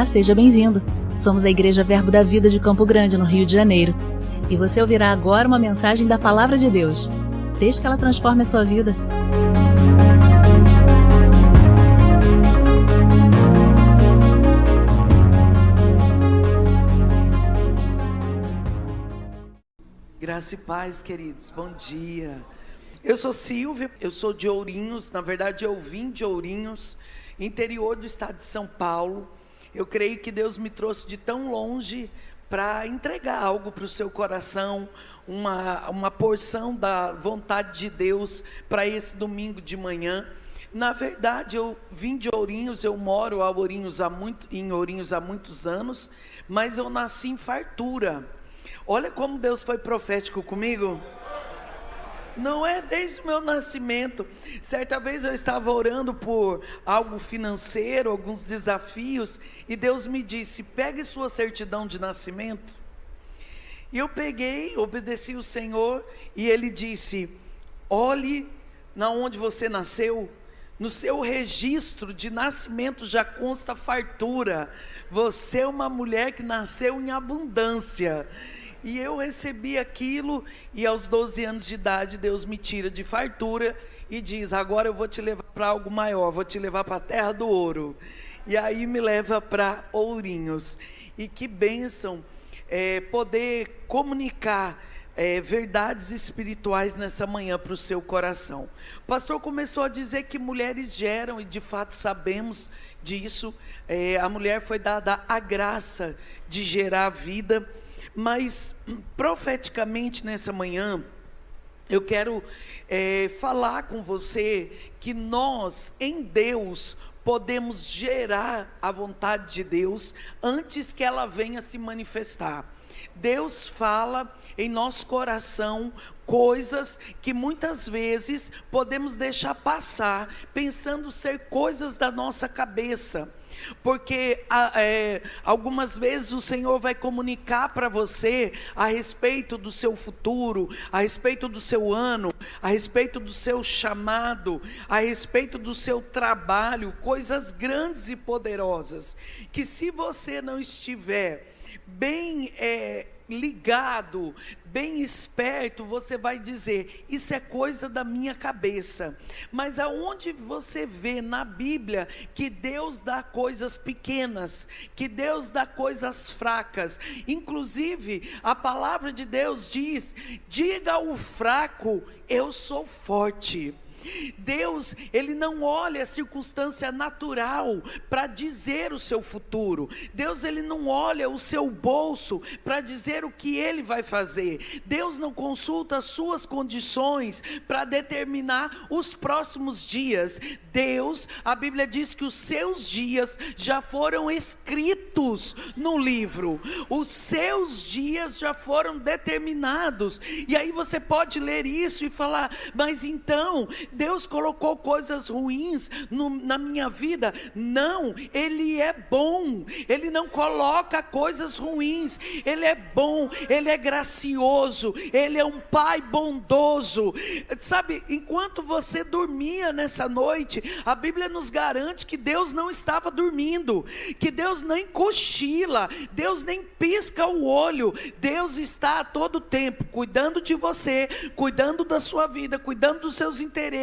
Olá, seja bem-vindo. Somos a Igreja Verbo da Vida de Campo Grande, no Rio de Janeiro. E você ouvirá agora uma mensagem da Palavra de Deus. Desde que ela transforme a sua vida. Graça e paz, queridos, bom dia. Eu sou Silvia, eu sou de Ourinhos, na verdade eu vim de Ourinhos, interior do estado de São Paulo. Eu creio que Deus me trouxe de tão longe para entregar algo para o seu coração, uma porção da vontade de Deus para esse domingo de manhã. Na verdade, eu vim de Ourinhos, eu moro em Ourinhos há muitos anos, mas eu nasci em fartura. Olha como Deus foi profético comigo. Não é desde o meu nascimento. Certa vez eu estava orando por algo financeiro, alguns desafios, e Deus me disse: pegue sua certidão de nascimento. E eu peguei, obedeci o Senhor, e Ele disse: olhe na onde você nasceu. No seu registro de nascimento já consta fartura. Você é uma mulher que nasceu em abundância. E eu recebi aquilo, e aos 12 anos de idade Deus me tira de fartura e diz: agora eu vou te levar para algo maior, vou te levar para a terra do ouro. E aí me leva para Ourinhos. E que bênção poder comunicar verdades espirituais nessa manhã para o seu coração. O pastor começou a dizer que mulheres geram, e de fato sabemos disso. A mulher foi dada a graça de gerar vida. Mas profeticamente nessa manhã, eu quero falar com você que nós em Deus podemos gerar a vontade de Deus antes que ela venha se manifestar. Deus fala em nosso coração coisas que muitas vezes podemos deixar passar, pensando ser coisas da nossa cabeça. Porque algumas vezes o Senhor vai comunicar para você a respeito do seu futuro, a respeito do seu ano, a respeito do seu chamado, a respeito do seu trabalho, coisas grandes e poderosas, que se você não estiver bem ligado, bem esperto, você vai dizer: isso é coisa da minha cabeça. Mas aonde você vê na Bíblia que Deus dá coisas pequenas, que Deus dá coisas fracas? Inclusive a palavra de Deus diz: diga ao fraco, eu sou forte. Deus, Ele não olha a circunstância natural para dizer o seu futuro. Deus, Ele não olha o seu bolso para dizer o que Ele vai fazer. Deus não consulta as suas condições para determinar os próximos dias. Deus, a Bíblia diz que os seus dias já foram escritos no livro. Os seus dias já foram determinados. E aí você pode ler isso e falar: mas então Deus colocou coisas ruins na minha vida? Não, Ele é bom, Ele não coloca coisas ruins. Ele é bom, Ele é gracioso, Ele é um Pai bondoso. Sabe, enquanto você dormia nessa noite, a Bíblia nos garante que Deus não estava dormindo, que Deus nem cochila, Deus nem pisca o olho. Deus está a todo tempo cuidando de você, cuidando da sua vida, cuidando dos seus interesses.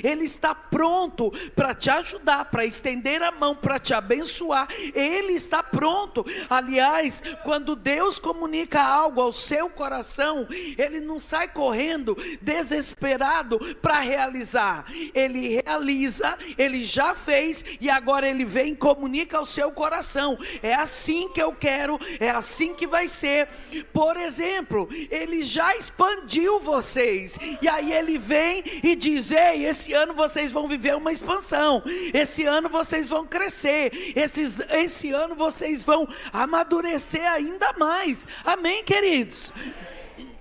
Ele está pronto para te ajudar, para estender a mão, para te abençoar. Ele está pronto. Aliás, quando Deus comunica algo ao seu coração, Ele não sai correndo desesperado para realizar. Ele realiza, Ele já fez, e agora Ele vem e comunica ao seu coração: é assim que eu quero, é assim que vai ser. Por exemplo, Ele já expandiu vocês, e aí Ele vem e diz: ei, esse ano vocês vão viver uma expansão, esse ano vocês vão crescer, esse ano vocês vão amadurecer ainda mais. Amém, queridos?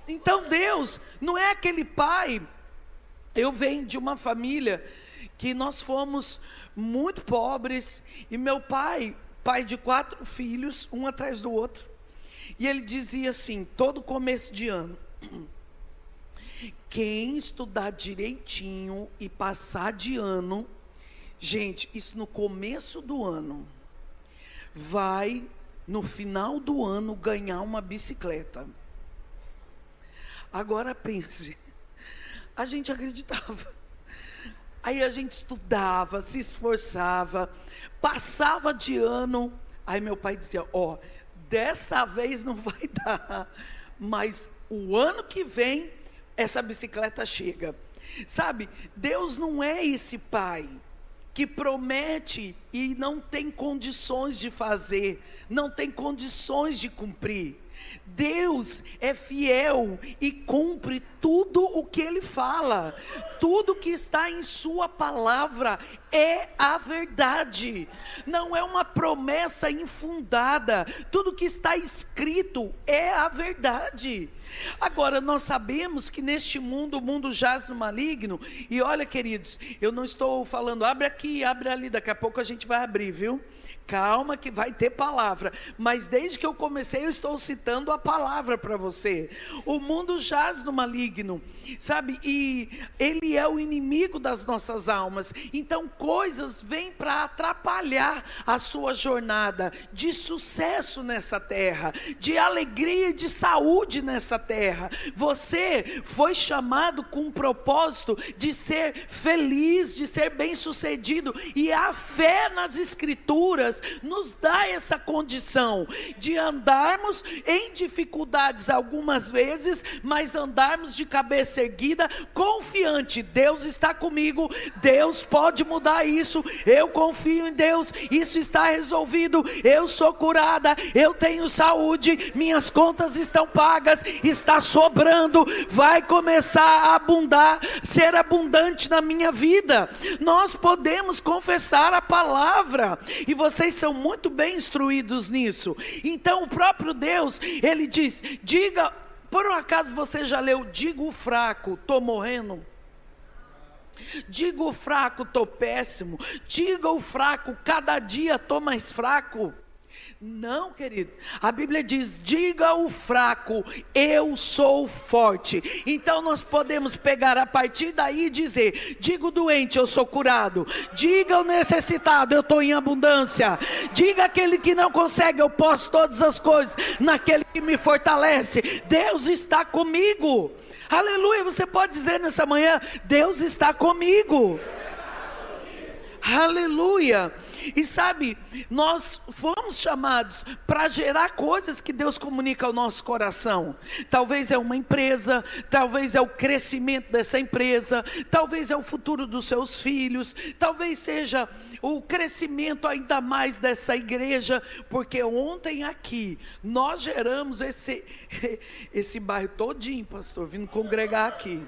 Então Deus não é aquele pai. Eu venho de uma família que nós fomos muito pobres, e meu pai de 4 filhos, um atrás do outro, e ele dizia assim, todo começo de ano: quem estudar direitinho e passar de ano, gente, isso no começo do ano, vai, no final do ano, ganhar uma bicicleta. Agora pense, a gente acreditava. Aí a gente estudava, se esforçava, passava de ano. Aí meu pai dizia, dessa vez não vai dar, mas o ano que vem essa bicicleta chega. Sabe, Deus não é esse pai que promete e não tem condições de fazer, não tem condições de cumprir. Deus é fiel e cumpre tudo o que Ele fala. Tudo que está em sua palavra é a verdade. Não é uma promessa infundada. Tudo que está escrito é a verdade. Agora, nós sabemos que neste mundo, o mundo jaz no maligno. E olha, queridos, eu não estou falando, abre aqui, abre ali, daqui a pouco a gente vai abrir, viu? Calma que vai ter palavra, mas desde que eu comecei eu estou citando a palavra para você. O mundo jaz no maligno, sabe, e ele é o inimigo das nossas almas. Então coisas vêm para atrapalhar a sua jornada de sucesso nessa terra, de alegria e de saúde nessa terra. Você foi chamado com um propósito de ser feliz, de ser bem-sucedido, e a fé nas Escrituras nos dá essa condição de andarmos em dificuldades algumas vezes, mas andarmos de cabeça erguida, confiante. Deus está comigo, Deus pode mudar isso, eu confio em Deus, isso está resolvido, eu sou curada, eu tenho saúde, minhas contas estão pagas, está sobrando, vai começar a abundar, ser abundante na minha vida. Nós podemos confessar a palavra, e vocês são muito bem instruídos nisso. Então o próprio Deus, Ele diz, diga, por um acaso você já leu, diga o fraco, estou morrendo? Diga o fraco, estou péssimo. Diga o fraco, cada dia estou mais fraco. Não, querido, a Bíblia diz, diga o fraco, eu sou forte. Então nós podemos pegar a partir daí e dizer, diga o doente, eu sou curado. Diga o necessitado, eu estou em abundância. Diga aquele que não consegue, eu posso todas as coisas naquele que me fortalece. Deus está comigo. Aleluia, você pode dizer nessa manhã, Deus está comigo. Aleluia. E sabe, nós fomos chamados para gerar coisas que Deus comunica ao nosso coração. Talvez é uma empresa, talvez é o crescimento dessa empresa, talvez é o futuro dos seus filhos, talvez seja o crescimento ainda mais dessa igreja, porque ontem aqui nós geramos esse bairro todinho, pastor, vindo congregar aqui.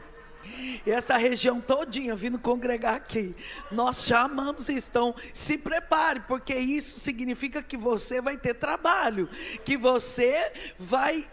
Essa região todinha vindo congregar aqui, nós chamamos e estão, se prepare, porque isso significa que você vai ter trabalho, que você vai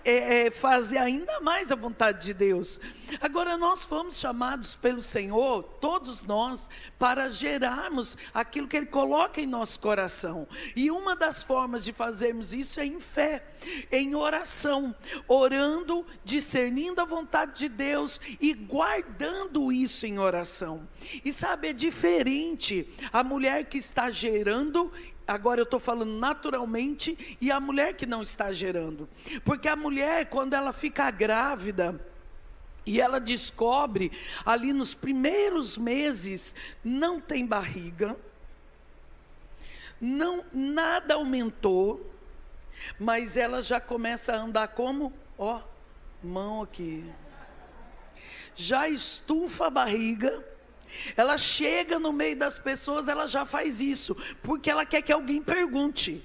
fazer ainda mais a vontade de Deus. Agora nós fomos chamados pelo Senhor, todos nós, para gerarmos aquilo que Ele coloca em nosso coração, e uma das formas de fazermos isso é em fé, em oração, orando, discernindo a vontade de Deus e guardando isso em oração. E sabe, é diferente a mulher que está gerando, agora eu estou falando naturalmente, e a mulher que não está gerando. Porque a mulher, quando ela fica grávida, e ela descobre, ali nos primeiros meses, não tem barriga, nada aumentou, mas ela já começa a andar como? Mão aqui. Já estufa a barriga, ela chega no meio das pessoas, ela já faz isso, porque ela quer que alguém pergunte.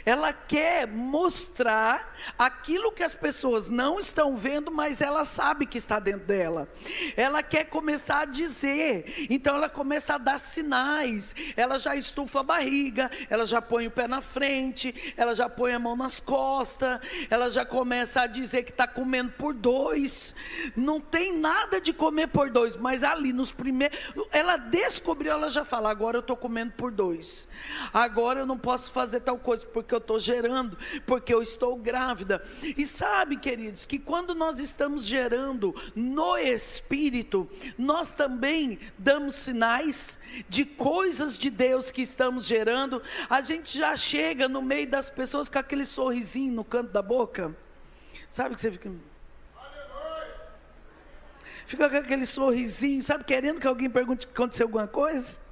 Ela quer mostrar aquilo que as pessoas não estão vendo, mas ela sabe que está dentro dela. Ela quer começar a dizer, então ela começa a dar sinais. Ela já estufa a barriga, ela já põe o pé na frente, ela já põe a mão nas costas, ela já começa a dizer que está comendo por dois. Não tem nada de comer por dois, mas ali nos primeiros, ela descobriu, ela já fala, agora eu estou comendo por dois, agora eu não posso fazer tal coisa, porque eu estou gerando, porque eu estou grávida. E sabe, queridos, que quando nós estamos gerando no Espírito, nós também damos sinais de coisas de Deus que estamos gerando. A gente já chega no meio das pessoas com aquele sorrisinho no canto da boca. Sabe que você fica com aquele sorrisinho, sabe, querendo que alguém pergunte se aconteceu alguma coisa.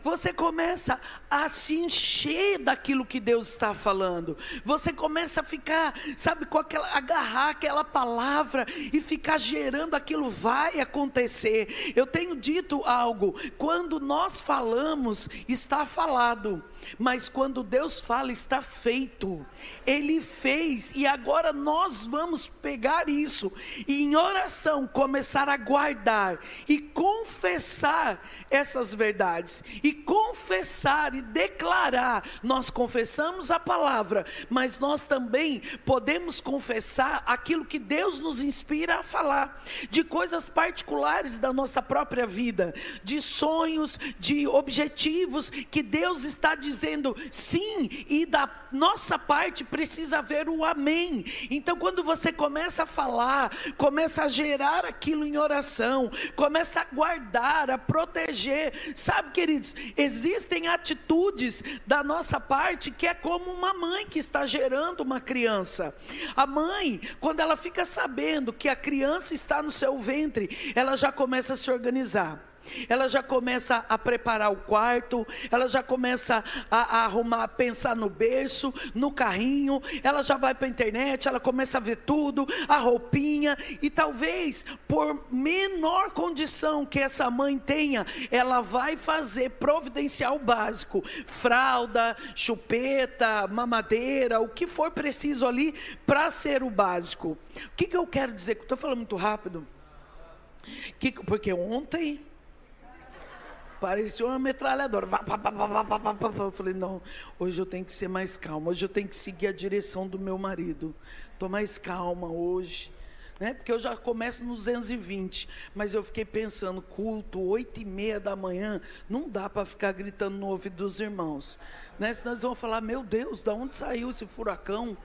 Você começa a se encher daquilo que Deus está falando. Você começa a ficar, sabe, agarrar aquela palavra e ficar gerando aquilo. Vai acontecer. Eu tenho dito algo: quando nós falamos, está falado. Mas quando Deus fala, está feito. Ele fez, e agora nós vamos pegar isso e em oração começar a guardar e confessar essas verdades. E confessar e declarar. Nós confessamos a palavra, mas nós também podemos confessar aquilo que Deus nos inspira a falar, de coisas particulares da nossa própria vida, de sonhos, de objetivos que Deus está dizendo sim, e da nossa parte precisa haver o amém. Então quando você começa a falar, começa a gerar aquilo em oração, começa a guardar, a proteger, sabe, queridos, existem atitudes da nossa parte que é como uma mãe que está gerando uma criança. A mãe, quando ela fica sabendo que a criança está no seu ventre, ela já começa a se organizar. Ela já começa a preparar o quarto, ela já começa a arrumar, a pensar no berço, no carrinho, ela já vai para a internet, ela começa a ver tudo, a roupinha, e talvez por menor condição que essa mãe tenha, ela vai providenciar o básico, fralda, chupeta, mamadeira, o que for preciso ali para ser o básico. O que eu quero dizer? Estou falando muito rápido, porque ontem parecia uma metralhadora. Eu falei, não, hoje eu tenho que ser mais calma, hoje eu tenho que seguir a direção do meu marido. Estou mais calma hoje, né? Porque eu já começo nos 220, mas eu fiquei pensando, culto, 8h30 da manhã, não dá para ficar gritando no ouvido dos irmãos, né? Senão eles vão falar, meu Deus, de onde saiu esse furacão?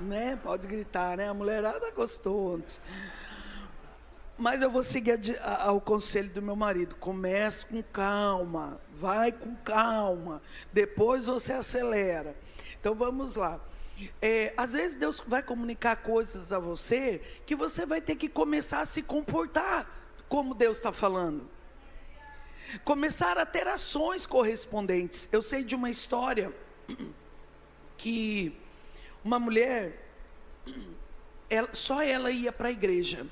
Né? Pode gritar, né? A mulherada gostou ontem. Mas eu vou seguir ao conselho do meu marido. Comece com calma, vai com calma, depois você acelera. Então vamos lá. Às vezes Deus vai comunicar coisas a você que você vai ter que começar a se comportar como Deus está falando. Começar a ter ações correspondentes. Eu sei de uma história que uma mulher, só ela ia para a igreja.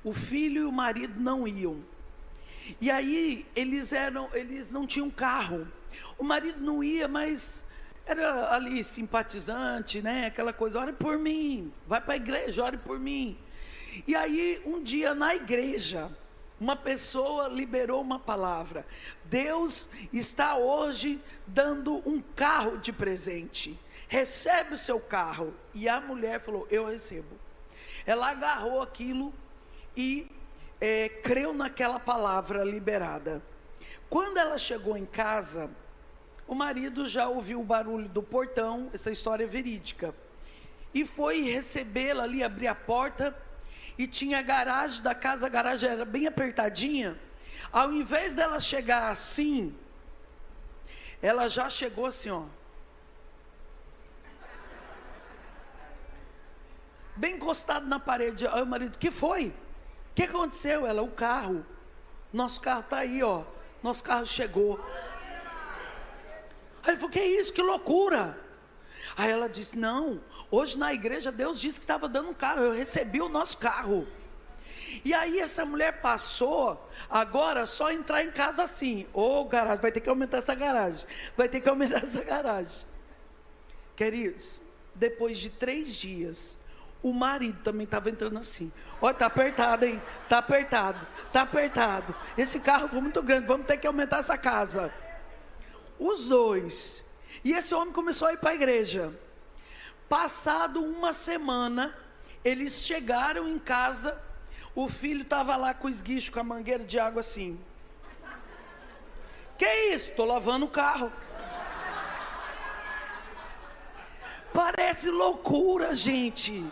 O filho e o marido não iam. E aí eles não tinham carro. O marido não ia, mas era ali simpatizante, né? Aquela coisa, ore por mim, vai para a igreja, ore por mim. E aí um dia na igreja, uma pessoa liberou uma palavra: Deus está hoje dando um carro de presente, recebe o seu carro. E a mulher falou, eu recebo. Ela agarrou aquilo e creu naquela palavra liberada. Quando ela chegou em casa, o marido já ouviu o barulho do portão, essa história é verídica, e foi recebê-la ali, abrir a porta, e tinha a garagem da casa, a garagem era bem apertadinha. Ao invés dela chegar assim, ela já chegou assim, ó, bem encostado na parede. Aí o marido, o que foi? O que aconteceu? Ela, o carro, nosso carro está aí, ó, nosso carro chegou. Aí ele falou, que isso, que loucura. Aí ela disse, não, hoje na igreja Deus disse que estava dando um carro, eu recebi o nosso carro. E aí essa mulher passou, agora só entrar em casa assim, garagem, vai ter que aumentar essa garagem, vai ter que aumentar essa garagem. Queridos, depois de 3 dias, o marido também estava entrando assim, olha, está apertado, hein, está apertado, esse carro foi muito grande, vamos ter que aumentar essa casa. Os dois, e esse homem começou a ir para a igreja. Passado uma semana, eles chegaram em casa, o filho estava lá com o esguicho, com a mangueira de água assim. Que isso? Estou lavando o carro. Parece loucura, gente.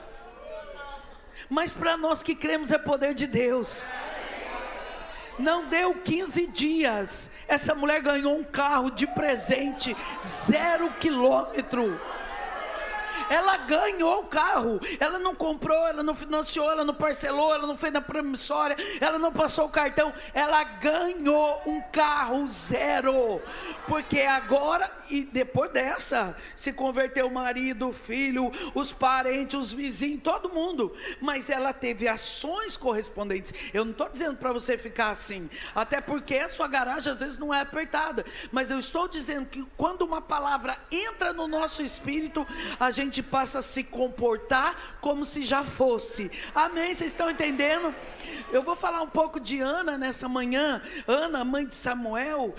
Mas para nós que cremos é poder de Deus. Não deu 15 dias, essa mulher ganhou um carro de presente, 0 quilômetro. Ela ganhou o carro, ela não comprou, ela não financiou, ela não parcelou, ela não fez na promissória, ela não passou o cartão, ela ganhou um carro 0, porque agora, e depois dessa, se converteu o marido, o filho, os parentes, os vizinhos, todo mundo, mas ela teve ações correspondentes. Eu não estou dizendo para você ficar assim, até porque a sua garagem às vezes não é apertada, mas eu estou dizendo que quando uma palavra entra no nosso espírito, a gente passa a se comportar como se já fosse. Amém? Vocês estão entendendo? Eu vou falar um pouco de Ana nessa manhã. Ana, mãe de Samuel,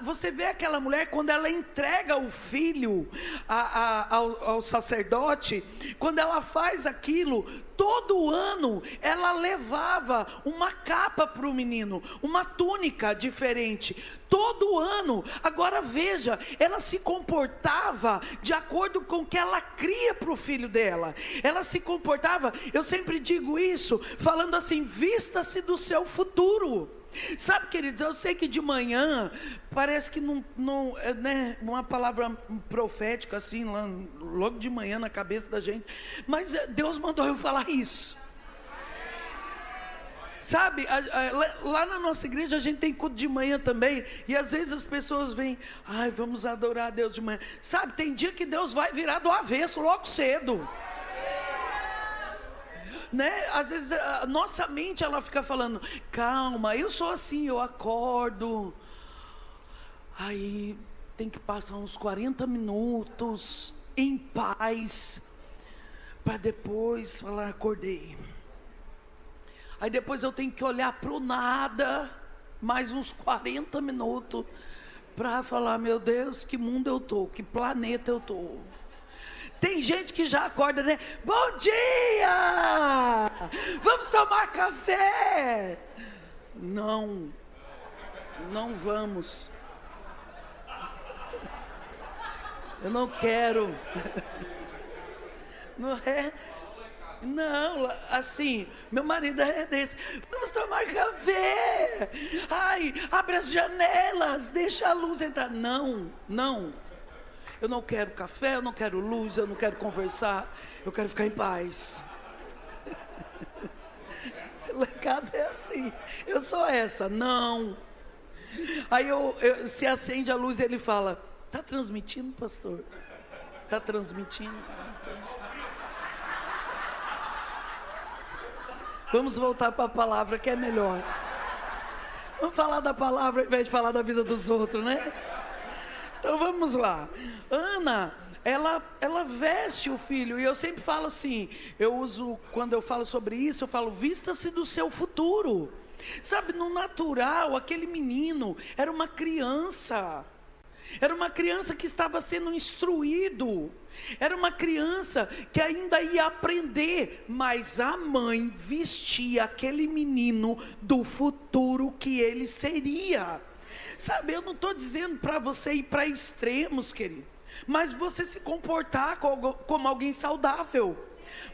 você vê aquela mulher quando ela entrega o filho ao sacerdote, quando ela faz aquilo, todo ano ela levava uma capa para o menino, uma túnica diferente, todo ano. Agora veja, ela se comportava de acordo com o que ela cria para o filho dela. Ela se comportava, eu sempre digo isso, falando assim, vista-se do seu futuro. Sabe, queridos, eu sei que de manhã parece que não é, né, uma palavra profética assim, logo de manhã na cabeça da gente, mas Deus mandou eu falar isso. Sabe, lá na nossa igreja a gente tem culto de manhã também, e às vezes as pessoas vêm, ai, vamos adorar a Deus de manhã. Sabe, tem dia que Deus vai virar do avesso logo cedo. Né? Às vezes a nossa mente ela fica falando, calma, eu sou assim, eu acordo, aí tem que passar uns 40 minutos em paz, para depois falar, acordei. Aí depois eu tenho que olhar para o nada, mais uns 40 minutos, para falar, meu Deus, que mundo eu estou, que planeta eu estou. Tem gente que já acorda, né? Bom dia! Vamos tomar café? Não vamos. Eu não quero. Não é? Não, assim, meu marido é desse. Vamos tomar café. Ai, abre as janelas, deixa a luz entrar. Não. Eu não quero café, eu não quero luz, eu não quero conversar, eu quero ficar em paz. Lá em casa é assim, eu sou essa, não. Aí se acende a luz e ele fala, está transmitindo, pastor? Está transmitindo? Vamos voltar para a palavra que é melhor. Vamos falar da palavra ao invés de falar da vida dos outros, né? Então vamos lá. Ana, ela veste o filho, e eu sempre falo assim, quando eu falo sobre isso, eu falo, vista-se do seu futuro. Sabe, no natural, aquele menino era uma criança que estava sendo instruído, era uma criança que ainda ia aprender, mas a mãe vestia aquele menino do futuro que ele seria. Sabe, eu não estou dizendo para você ir para extremos, querido, mas você se comportar como alguém saudável,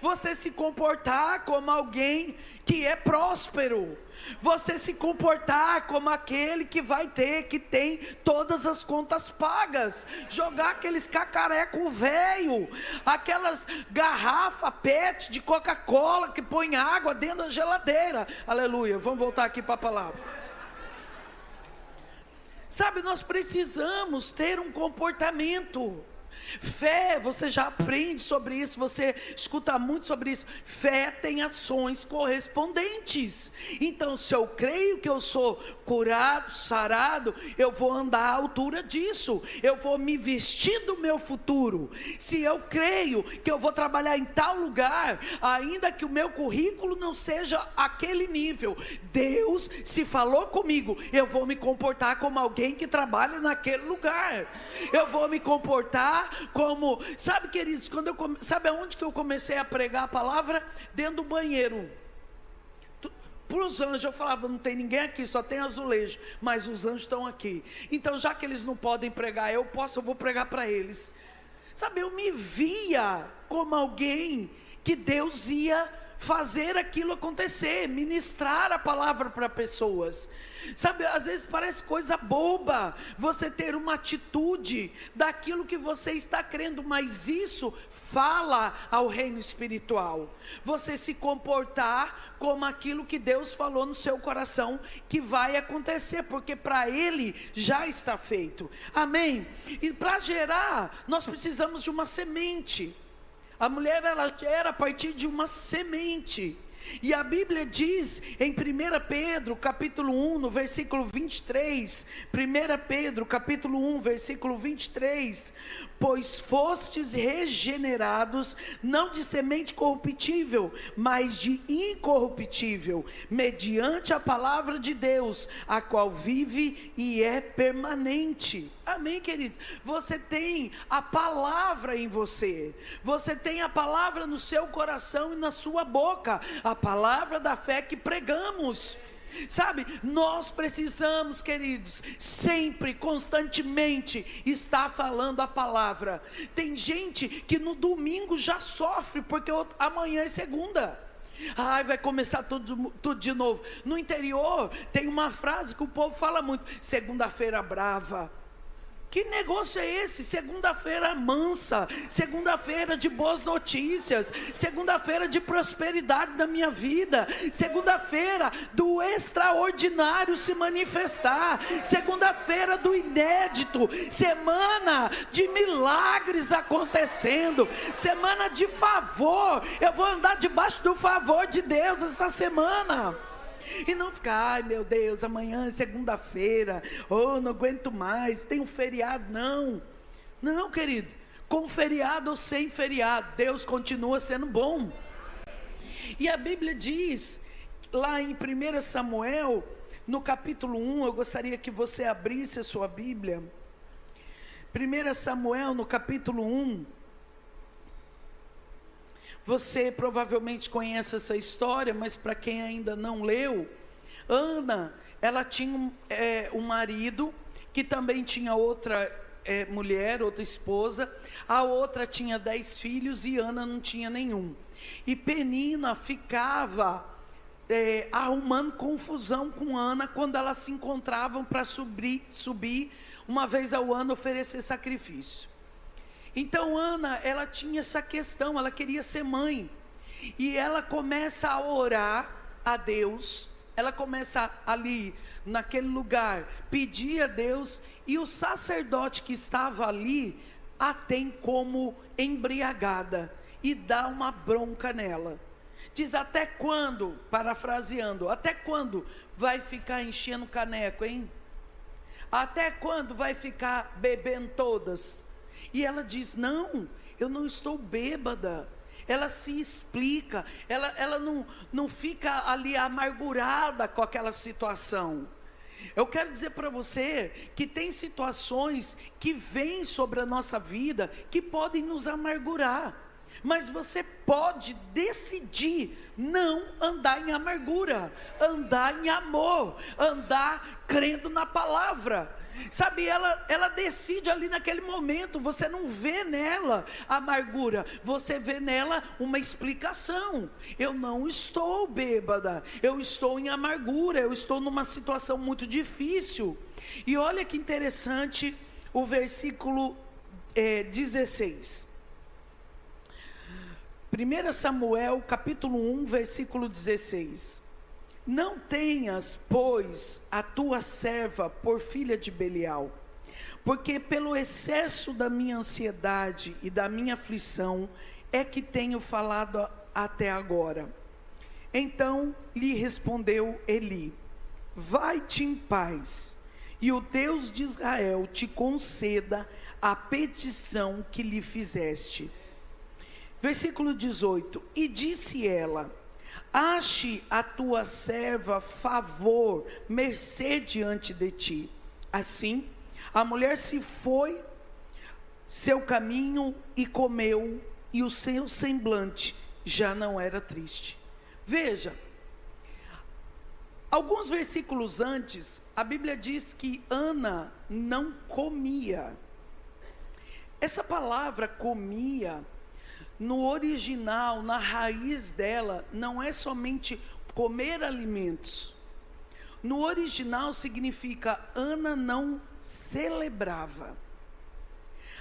você se comportar como alguém que é próspero, você se comportar como aquele que tem todas as contas pagas, jogar aqueles cacareco velho, aquelas garrafas PET de Coca-Cola que põe água dentro da geladeira. Aleluia, vamos voltar aqui para a palavra. Sabe, nós precisamos ter um comportamento. Fé, você já aprende sobre isso, você escuta muito sobre isso. Fé tem ações correspondentes. Então, se eu creio que eu sou curado, sarado, eu vou andar à altura disso, eu vou me vestir do meu futuro. Se eu creio que eu vou trabalhar em tal lugar, ainda que o meu currículo não seja aquele nível, Deus, se falou comigo, eu vou me comportar como alguém que trabalha naquele lugar. Eu vou me comportar como, sabe, queridos, sabe aonde que eu comecei a pregar a palavra? Dentro do banheiro. Para os anjos eu falava, não tem ninguém aqui, só tem azulejo, mas os anjos estão aqui. Então, já que eles não podem pregar, eu vou pregar para eles. Sabe, eu me via como alguém que Deus ia fazer aquilo acontecer, ministrar a palavra para pessoas. Sabe, às vezes parece coisa boba você ter uma atitude daquilo que você está crendo, mas isso fala ao reino espiritual. Você se comportar como aquilo que Deus falou no seu coração que vai acontecer, porque para Ele já está feito. Amém? E para gerar, nós precisamos de uma semente. A mulher, ela gera a partir de uma semente. E a Bíblia diz em 1 Pedro capítulo 1, no versículo 23, 1 Pedro capítulo 1, versículo 23, pois fostes regenerados, não de semente corruptível, mas de incorruptível, mediante a palavra de Deus, a qual vive e é permanente. Amém, queridos? Você tem a palavra em você, você tem a palavra no seu coração e na sua boca, a palavra da fé que pregamos. Sabe, nós precisamos, queridos, sempre, constantemente, estar falando a palavra. Tem gente que no domingo já sofre, porque amanhã é segunda. Ai, vai começar tudo de novo. No interior, tem uma frase que o povo fala muito: segunda-feira brava. Que negócio é esse? Segunda-feira mansa, segunda-feira de boas notícias, segunda-feira de prosperidade na minha vida, segunda-feira do extraordinário se manifestar, segunda-feira do inédito, semana de milagres acontecendo, semana de favor. Eu vou andar debaixo do favor de Deus essa semana. E não ficar, ai meu Deus, amanhã é segunda-feira, não aguento mais, tem um feriado. Não, querido, com feriado ou sem feriado, Deus continua sendo bom. E a Bíblia diz, lá em 1 Samuel, no capítulo 1, eu gostaria que você abrisse a sua Bíblia. 1 Samuel, no capítulo 1, você provavelmente conhece essa história, mas para quem ainda não leu, Ana, ela tinha um marido, que também tinha outra mulher, outra esposa, a outra tinha 10 filhos e Ana não tinha nenhum. E Penina ficava arrumando confusão com Ana, quando elas se encontravam para subir uma vez ao ano, oferecer sacrifício. Então Ana, ela tinha essa questão, ela queria ser mãe, e ela começa a orar a Deus, ela começa ali, naquele lugar, pedir a Deus, e o sacerdote que estava ali, a tem como embriagada, e dá uma bronca nela, diz: até quando, parafraseando, até quando vai ficar enchendo caneco, hein? Até quando vai ficar bebendo todas? E ela diz: não, eu não estou bêbada. Ela se explica, ela não fica ali amargurada com aquela situação. Eu quero dizer para você que tem situações que vêm sobre a nossa vida que podem nos amargurar, mas você pode decidir não andar em amargura, andar em amor, andar crendo na palavra. Sabe, ela decide ali naquele momento. Você não vê nela amargura, você vê nela uma explicação. Eu não estou bêbada, eu estou em amargura, eu estou numa situação muito difícil. E olha que interessante o versículo 16. 1 Samuel capítulo 1, versículo 16. Não tenhas, pois, a tua serva por filha de Belial, porque pelo excesso da minha ansiedade e da minha aflição é que tenho falado até agora. Então lhe respondeu Eli: vai-te em paz, e o Deus de Israel te conceda a petição que lhe fizeste. Versículo 18: e disse ela: ache a tua serva favor, mercê diante de ti. Assim, a mulher se foi seu caminho e comeu, e o seu semblante já não era triste. Veja, alguns versículos antes, a Bíblia diz que Ana não comia. Essa palavra comia, no original, na raiz dela, não é somente comer alimentos. No original significa Ana não celebrava.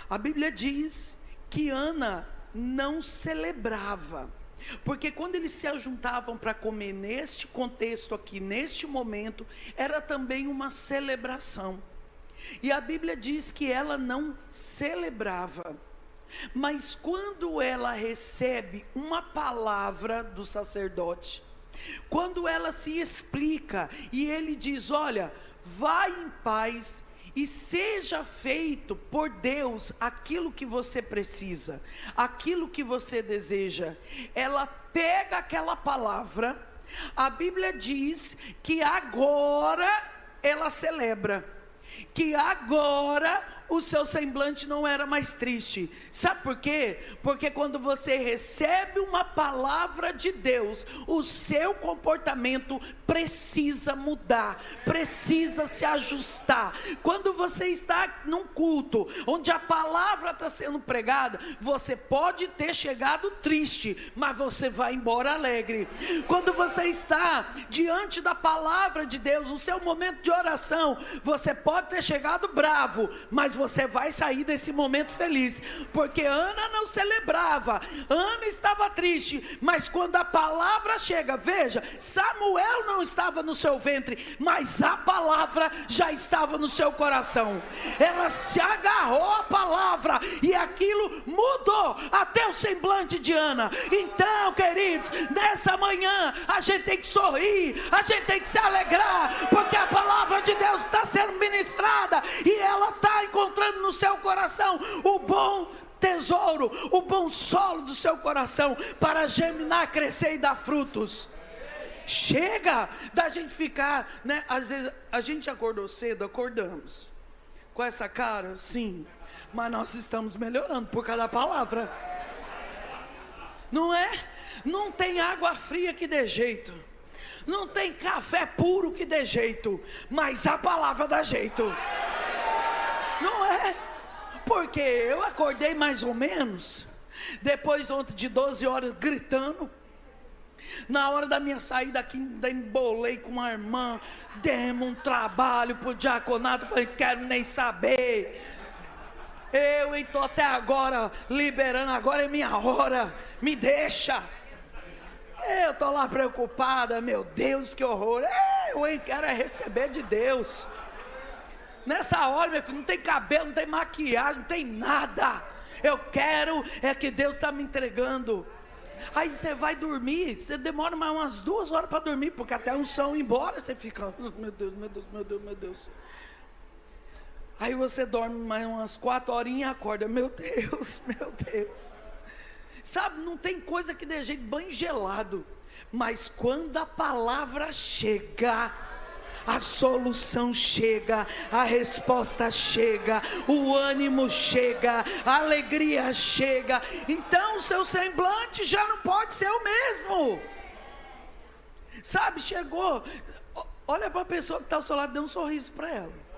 A Bíblia diz que Ana não celebrava, porque quando eles se ajuntavam para comer neste contexto aqui, neste momento, era também uma celebração. E a Bíblia diz que ela não celebrava. Mas quando ela recebe uma palavra do sacerdote, quando ela se explica e ele diz: olha, vai em paz e seja feito por Deus aquilo que você precisa, aquilo que você deseja. Ela pega aquela palavra, a Bíblia diz que agora ela celebra, que agora o seu semblante não era mais triste. Sabe por quê? Porque quando você recebe uma palavra de Deus, o seu comportamento precisa mudar, precisa se ajustar. Quando você está num culto, onde a palavra está sendo pregada, você pode ter chegado triste, mas você vai embora alegre. Quando você está diante da palavra de Deus, no seu momento de oração, você pode ter chegado bravo, mas você vai sair desse momento feliz, porque Ana não celebrava, Ana estava triste, mas quando a palavra chega, veja, Samuel não estava no seu ventre, mas a palavra já estava no seu coração. Ela se agarrou à palavra e aquilo mudou até o semblante de Ana. Então, queridos, nessa manhã a gente tem que sorrir, a gente tem que se alegrar, porque a palavra de Deus está sendo ministrada e ela está encontrando no seu coração o bom tesouro, o bom solo do seu coração, para germinar, crescer e dar frutos. Chega da gente ficar, né? Às vezes a gente acordou cedo, acordamos com essa cara, sim, mas nós estamos melhorando por causa da palavra, não é? Não tem água fria que dê jeito, não tem café puro que dê jeito, mas a palavra dá jeito. Não é? Porque eu acordei mais ou menos, depois ontem de 12 horas gritando, na hora da minha saída aqui, ainda embolei com uma irmã, demos um trabalho para o diaconato, falei, quero nem saber, eu estou até agora liberando, agora é minha hora, me deixa. Eu estou lá preocupada, meu Deus, que horror, eu quero receber de Deus. Nessa hora, meu filho, não tem cabelo, não tem maquiagem, não tem nada. Eu quero é que Deus está me entregando. Aí você vai dormir, você demora mais umas 2 horas para dormir, porque até a unção ir embora, você fica, meu Deus, meu Deus, meu Deus, meu Deus. Aí você dorme mais umas 4 horinhas e acorda, meu Deus, meu Deus. Sabe, não tem coisa que dê jeito, banho gelado. Mas quando a palavra chega, a solução chega, a resposta chega, o ânimo chega, a alegria chega. Então o seu semblante já não pode ser o mesmo. Sabe, chegou, olha para a pessoa que está ao seu lado, dê um sorriso para ela.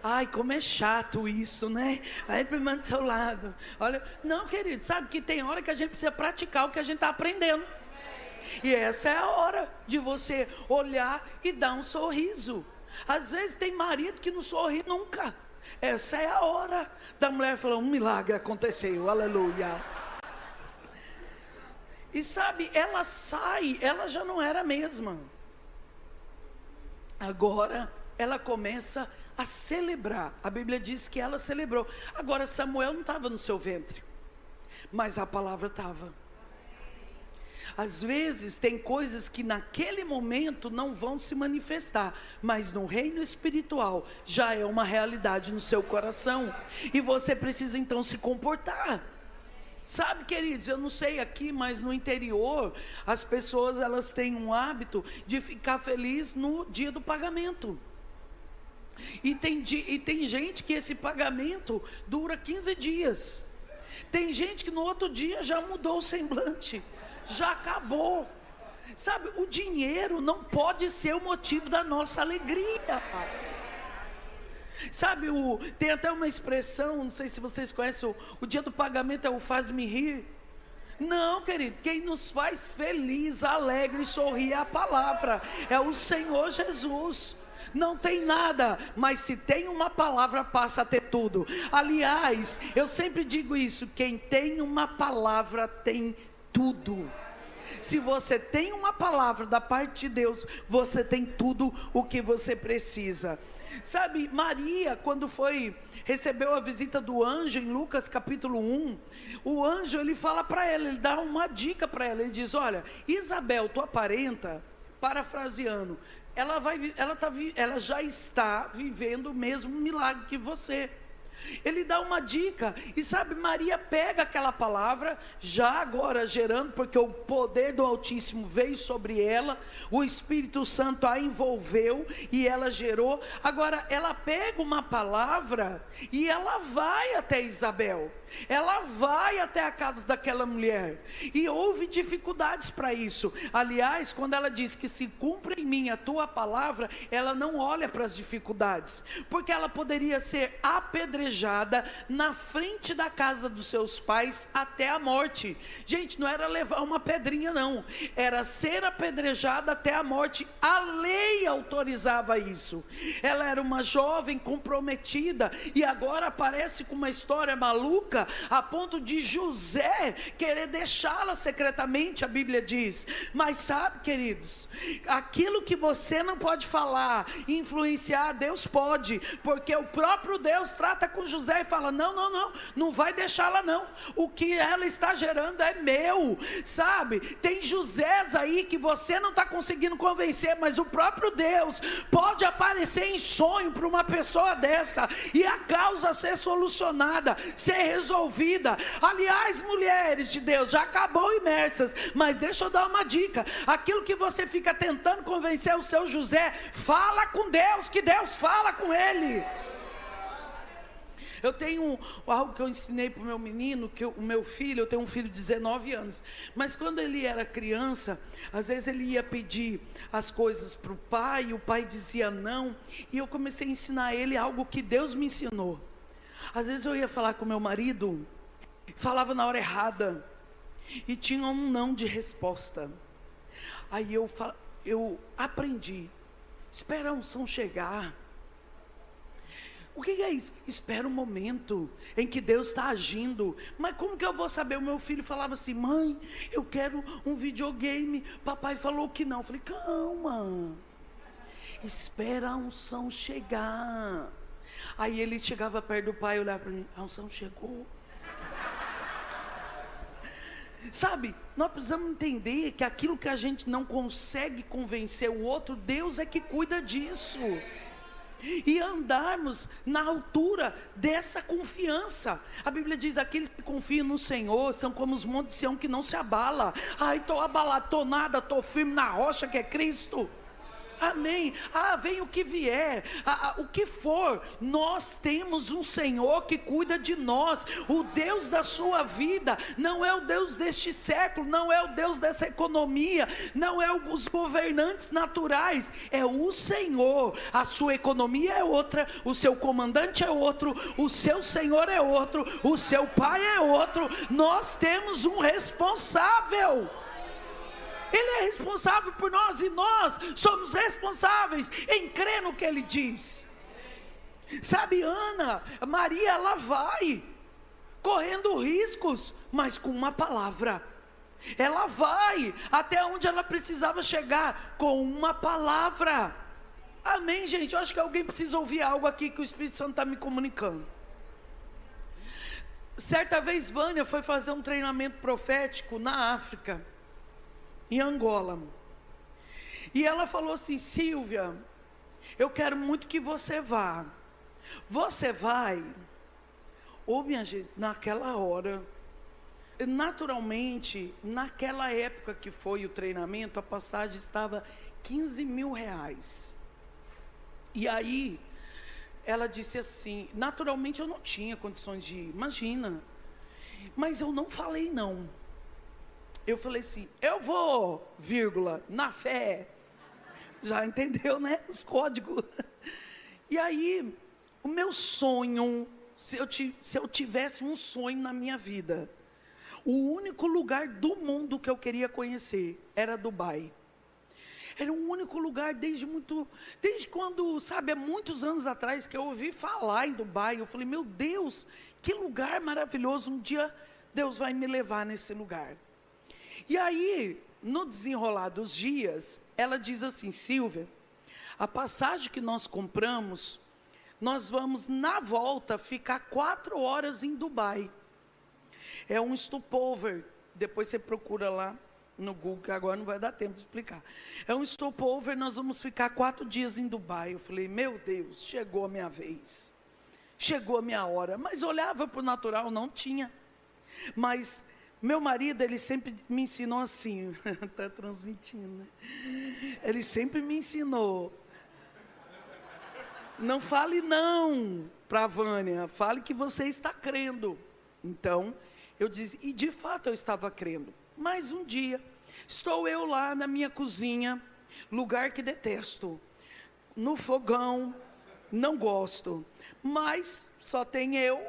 Ai, como é chato isso, né? Aí ele manda do seu lado. Olha, não, querido, sabe que tem hora que a gente precisa praticar o que a gente está aprendendo. E essa é a hora de você olhar e dar um sorriso. Às vezes tem marido que não sorri nunca. Essa é a hora da mulher falar, um milagre aconteceu, aleluia. E sabe, ela sai, ela já não era a mesma. Agora ela começa a celebrar. A Bíblia diz que ela celebrou. Agora Samuel não estava no seu ventre, mas a palavra estava. Às vezes tem coisas que naquele momento não vão se manifestar, mas no reino espiritual já é uma realidade no seu coração, e você precisa então se comportar. Sabe, queridos, eu não sei aqui, mas no interior as pessoas, elas têm um hábito de ficar feliz no dia do pagamento. E tem gente que esse pagamento dura 15 dias. Tem gente que no outro dia já mudou o semblante, já acabou. Sabe, o dinheiro não pode ser o motivo da nossa alegria. Sabe, tem até uma expressão, não sei se vocês conhecem, o dia do pagamento é o faz-me rir. Não, querido, quem nos faz feliz, alegre, sorrir é a palavra, é o Senhor Jesus. Não tem nada, mas se tem uma palavra passa a ter tudo. Aliás, eu sempre digo isso, quem tem uma palavra tem tudo. Se você tem uma palavra da parte de Deus, você tem tudo o que você precisa. Sabe, Maria, quando recebeu a visita do anjo em Lucas capítulo 1, o anjo ele fala para ela, ele dá uma dica para ela, ele diz: olha, Isabel, tua parenta, parafraseando, ela já está vivendo o mesmo milagre que você. Ele dá uma dica, e sabe, Maria pega aquela palavra, já agora gerando, porque o poder do Altíssimo veio sobre ela, o Espírito Santo a envolveu, e ela gerou. Agora, ela pega uma palavra, e ela vai até Isabel, ela vai até a casa daquela mulher, e houve dificuldades para isso. Aliás, quando ela diz que se cumpre em mim a tua palavra, ela não olha para as dificuldades, porque ela poderia ser apedrejada na frente da casa dos seus pais até a morte. Gente, não era levar uma pedrinha não, era ser apedrejada até a morte. A lei autorizava isso. Ela era uma jovem comprometida, e agora aparece com uma história maluca, a ponto de José querer deixá-la secretamente, a Bíblia diz. Mas sabe, queridos, aquilo que você não pode falar, influenciar, Deus pode, porque o próprio Deus trata com José e fala: não vai deixá-la não, o que ela está gerando é meu. Sabe, tem Josés aí que você não está conseguindo convencer, mas o próprio Deus pode aparecer em sonho para uma pessoa dessa, e a causa ser solucionada, ser resolvida. Aliás, mulheres de Deus, já acabou imersas, mas deixa eu dar uma dica: aquilo que você fica tentando convencer o seu José, fala com Deus, que Deus fala com ele. Eu tenho algo que eu ensinei para o meu menino, o meu filho, eu tenho um filho de 19 anos, mas quando ele era criança, às vezes ele ia pedir as coisas para o pai, e o pai dizia não, e eu comecei a ensinar ele algo que Deus me ensinou. Às vezes eu ia falar com meu marido, falava na hora errada, e tinha um não de resposta. Aí eu aprendi: espera a unção chegar. O que é isso? Espera um momento em que Deus está agindo. Mas como que eu vou saber? O meu filho falava assim: mãe, eu quero um videogame, papai falou que não. Eu falei: calma, espera a unção chegar. Aí ele chegava perto do pai e olhava para mim: a unção chegou. Sabe, nós precisamos entender que aquilo que a gente não consegue convencer o outro, Deus é que cuida disso. E andarmos na altura dessa confiança. A Bíblia diz: aqueles que confiam no Senhor são como os montes de Sião que não se abala. Ai, estou abalado, estou nada, estou firme na rocha que é Cristo. Amém. Vem o que vier, o que for, nós temos um Senhor que cuida de nós. O Deus da sua vida não é o Deus deste século, não é o Deus dessa economia, não é os governantes naturais, é o Senhor. A sua economia é outra, o seu comandante é outro, o seu Senhor é outro, o seu pai é outro. Nós temos um responsável. Ele é responsável por nós, e nós somos responsáveis em crer no que Ele diz. Sabe, Maria, ela vai correndo riscos, mas com uma palavra. Ela vai até onde ela precisava chegar com uma palavra. Amém, gente? Eu acho que alguém precisa ouvir algo aqui que o Espírito Santo está me comunicando. Certa vez Vânia foi fazer um treinamento profético na África, em Angola, e ela falou assim: Silvia, eu quero muito que você vá. Você vai? Minha gente, naquela hora, naturalmente, naquela época que foi o treinamento, a passagem estava R$15.000. E aí, ela disse assim, naturalmente eu não tinha condições de ir, imagina, mas eu não falei não. Eu falei assim, eu vou, vírgula, na fé. Já entendeu, né? Os códigos. E aí, o meu sonho, se eu tivesse um sonho na minha vida, o único lugar do mundo que eu queria conhecer era Dubai. Era o único lugar desde quando, sabe, há muitos anos atrás que eu ouvi falar em Dubai. Eu falei, meu Deus, que lugar maravilhoso, um dia Deus vai me levar nesse lugar. E aí, no desenrolar dos dias, ela diz assim, Silvia, a passagem que nós compramos, nós vamos na volta ficar 4 horas em Dubai. É um stopover, depois você procura lá no Google, que agora não vai dar tempo de explicar. É um stopover, nós vamos ficar 4 dias em Dubai. Eu falei, meu Deus, chegou a minha vez. Chegou a minha hora. Mas olhava para o natural, não tinha. Mas meu marido, ele sempre me ensinou assim, está transmitindo, né? Ele sempre me ensinou, não fale não para a Vânia, fale que você está crendo. Então, eu disse, e de fato eu estava crendo. Mas um dia, estou eu lá na minha cozinha, lugar que detesto, no fogão, não gosto, mas só tem eu,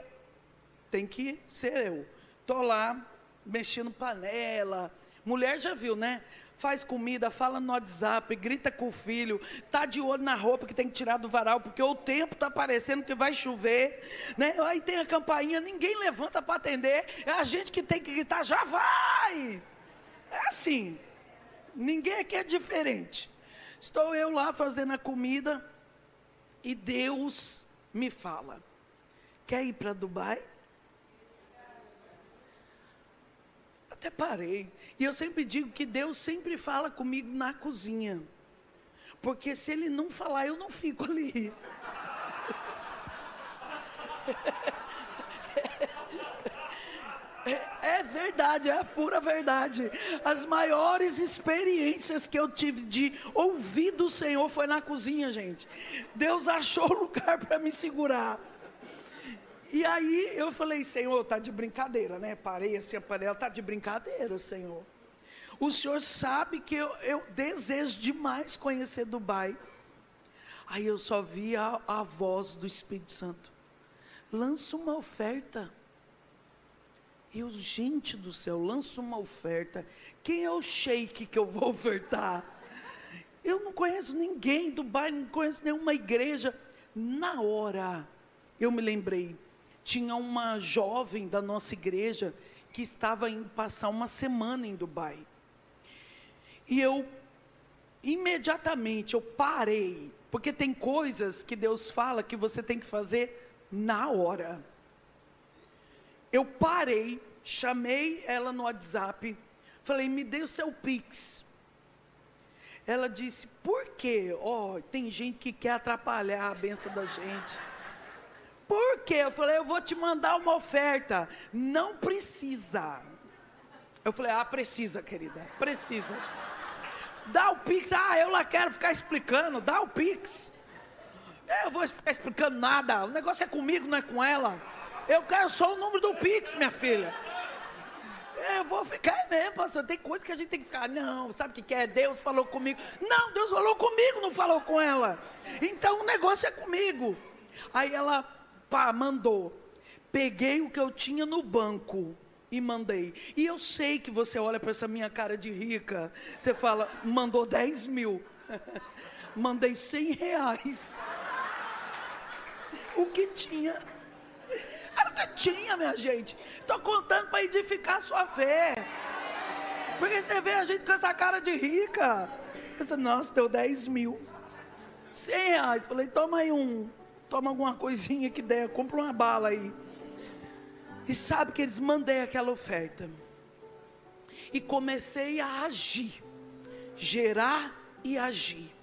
tem que ser eu. Estou lá, mexendo panela, mulher já viu, né? Faz comida, fala no WhatsApp, grita com o filho, tá de olho na roupa que tem que tirar do varal, porque o tempo está parecendo que vai chover, né? Aí tem a campainha, ninguém levanta para atender, é a gente que tem que gritar, já vai! É assim, ninguém aqui é diferente. Estou eu lá fazendo a comida e Deus me fala, quer ir para Dubai? Até parei. E eu sempre digo que Deus sempre fala comigo na cozinha. Porque se Ele não falar, eu não fico ali. É verdade, é a pura verdade. As maiores experiências que eu tive de ouvir do Senhor foi na cozinha, gente. Deus achou lugar para me segurar. E aí eu falei, Senhor, tá de brincadeira, né? Parei assim a panela, tá de brincadeira, Senhor. O Senhor sabe que eu desejo demais conhecer Dubai. Aí eu só vi a voz do Espírito Santo. Lança uma oferta. Eu, gente do céu, lança uma oferta. Quem é o sheik que eu vou ofertar? Eu não conheço ninguém em Dubai, não conheço nenhuma igreja. Na hora, eu me lembrei. Tinha uma jovem da nossa igreja que estava indo passar uma semana em Dubai. E imediatamente, eu parei. Porque tem coisas que Deus fala que você tem que fazer na hora. Eu parei, chamei ela no WhatsApp, falei, me dê o seu Pix. Ela disse, por quê? Tem gente que quer atrapalhar a bênção da gente. Por quê? Eu falei, eu vou te mandar uma oferta. Não precisa. Eu falei, precisa, querida, precisa. Dá o Pix. Eu lá quero ficar explicando, dá o Pix. Eu vou ficar explicando nada, o negócio é comigo, não é com ela. Eu quero só o número do Pix, minha filha. Eu vou ficar mesmo, pastor, tem coisa que a gente tem que ficar, não, sabe o que é? Deus falou comigo. Não, Deus falou comigo, não falou com ela. Então o negócio é comigo. Aí ela, mandou. Peguei o que eu tinha no banco e mandei. E eu sei que você olha para essa minha cara de rica, você fala, mandou 10 mil. Mandei 100 reais. O que tinha? Era o que tinha, minha gente. Estou contando para edificar a sua fé. Porque você vê a gente com essa cara de rica. Pensa, nossa, deu 10 mil. 100 reais. Falei, toma aí toma alguma coisinha que der, compra uma bala aí. E sabe que eles mandei aquela oferta. E comecei a agir. Gerar e agir.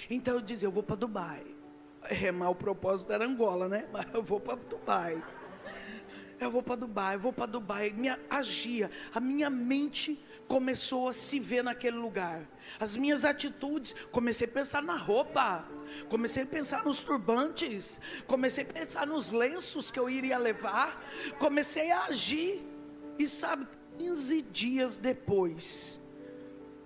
Então eu dizia, eu vou para Dubai. Mas o propósito era Angola, né? Mas eu vou para Dubai. Eu vou para Dubai, eu vou para Dubai. Agia. A minha mente começou a se ver naquele lugar. As minhas atitudes, comecei a pensar na roupa. Comecei a pensar nos turbantes. Comecei a pensar nos lenços que eu iria levar. Comecei a agir. E sabe, 15 dias depois,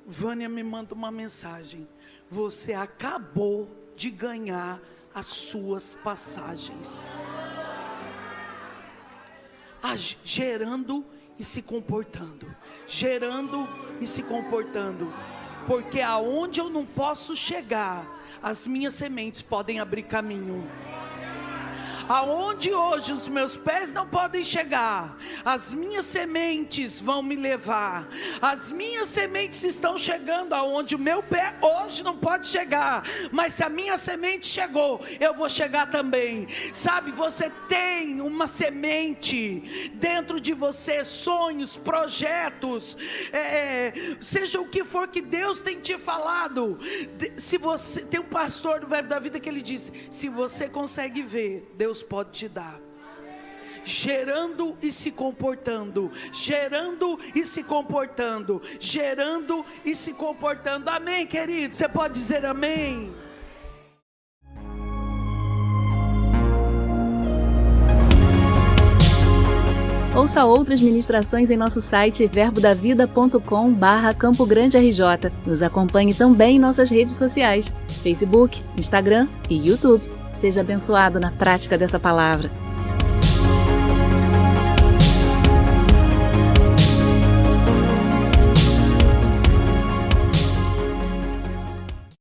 Vânia me manda uma mensagem: você acabou de ganhar as suas passagens. Gerando e se comportando, gerando e se comportando, porque aonde eu não posso chegar, as minhas sementes podem abrir caminho. Aonde hoje os meus pés não podem chegar, as minhas sementes vão me levar. As minhas sementes estão chegando aonde o meu pé hoje não pode chegar, mas se a minha semente chegou, eu vou chegar também. Sabe, você tem uma semente dentro de você, sonhos, projetos, seja o que for que Deus tem te falado. Se você tem um pastor do Verbo da Vida que ele disse: se você consegue ver, Deus pode te dar. Gerando e se comportando, gerando e se comportando, gerando e se comportando. Amém, querido? Você pode dizer amém? Ouça outras ministrações em nosso site verbodavida.com/Campo Grande RJ. Nos acompanhe também em nossas redes sociais, Facebook, Instagram e YouTube. Seja abençoado na prática dessa palavra.